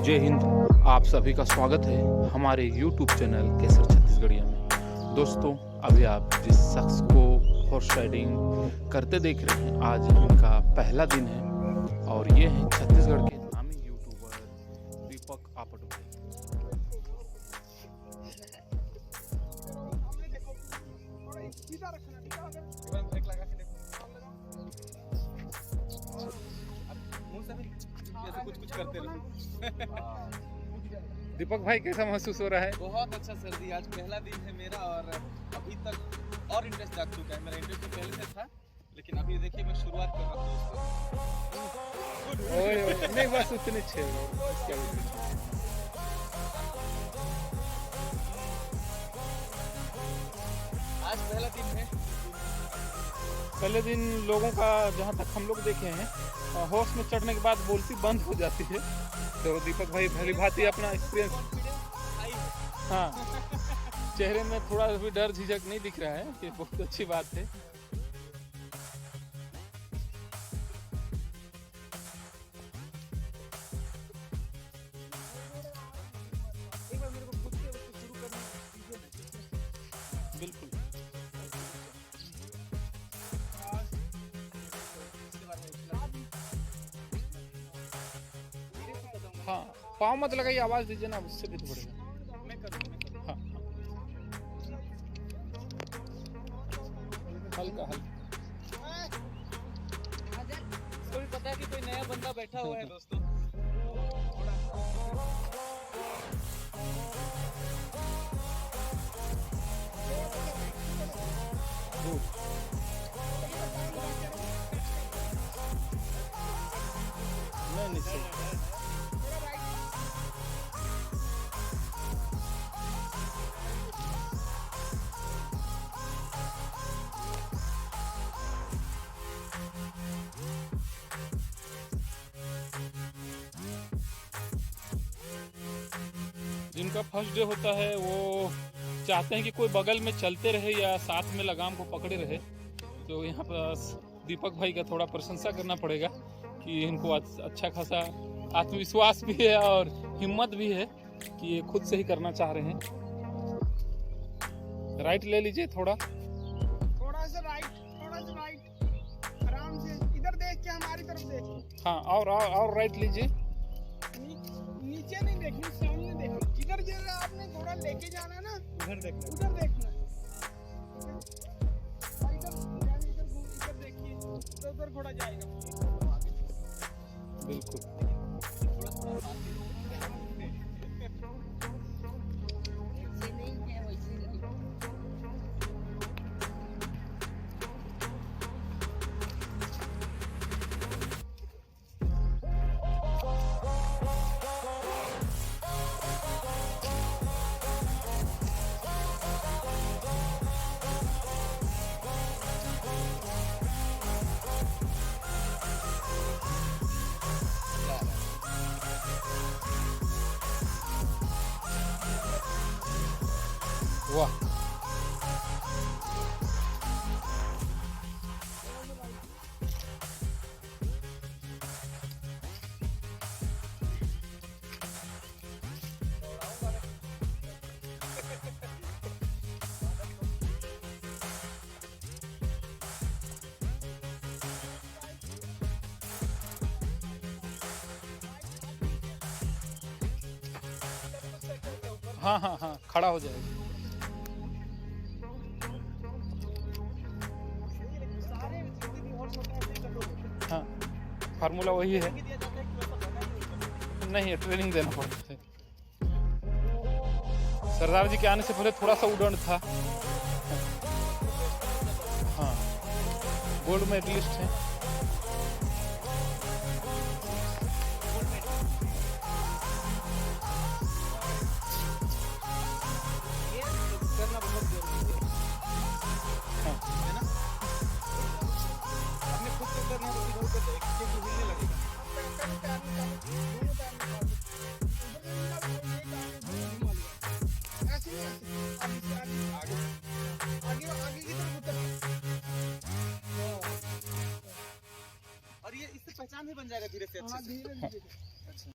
जय हिंद। आप सभी का स्वागत है हमारे YouTube चैनल केसर छत्तीसगढ़िया में। दोस्तों, अभी आप जिस शख्स को हॉर्स राइडिंग करते देख रहे हैं, आज इनका पहला दिन है और ये हैं छत्तीसगढ़ के नामी यूट्यूबर दीपक आपटू। कुछ करते रहो। दीपक भाई, कैसा महसूस हो रहा है? बहुत अच्छा सर्दी, आज पहला दिन है मेरा और अभी तक और इंटरेस्ट जाग चुका है। मेरा इंटरेस्ट तो पहले से था, लेकिन अभी देखिए मैं शुरुआत कर रहा हूँ। नहीं, बस उतने छः। आज पहला दिन है। पहले दिन लोगों का जहाँ तक हम लोग देखे हैं, हॉर्स में चढ़ने के बाद बोलती बंद हो जाती है। तो दीपक भाई भली भांति अपना एक्सपीरियंस, हाँ, चेहरे में थोड़ा भी डर झिझक नहीं दिख रहा है, ये बहुत अच्छी बात है। बिल्कुल। हाँ, पाँव मत लगाइए, आवाज दीजिए ना, उससे भी तो बढ़ेगा। मैं करूँ। हाँ, हल्का हल्का। इसको भी पता है कि कोई नया बंदा बैठा हुआ है दोस्तों। नहीं सही। जिनका फर्स्ट डे होता है वो चाहते हैं कि कोई बगल में चलते रहे या साथ में लगाम को पकड़े रहे। तो यहाँ पर दीपक भाई का थोड़ा प्रशंसा करना पड़ेगा कि इनको अच्छा खासा आत्मविश्वास भी है और हिम्मत भी है कि ये खुद से ही करना चाह रहे हैं। राइट ले लीजिए, थोड़ा सा राइट, आराम से इधर देख के हमारी तरफ देख। हाँ, और राइट लीजिए। नीचे नहीं देखना, सामने देखना। इधर जगह आपने घोड़ा लेके जाना ना, उधर देखना। इधर देखिए, तो उधर घोड़ा जाएगा। बिल्कुल। वाह, हाँ हाँ हाँ, खड़ा हो जाएगा। हाँ, फार्मूला वही है। नहीं, ट्रेनिंग देना पड़ता है। सरदार जी के आने से पहले थोड़ा सा उड़न था। हाँ, गोल्ड मेडलिस्ट है। करना बहुत जरूरी है, है ना? आपने खुद से करना तो इधर उधर एक चीज हिलने लगेगा। और ये इससे पहचान भी बन जाएगा धीरे से, अच्छे से। धीरे धीरे।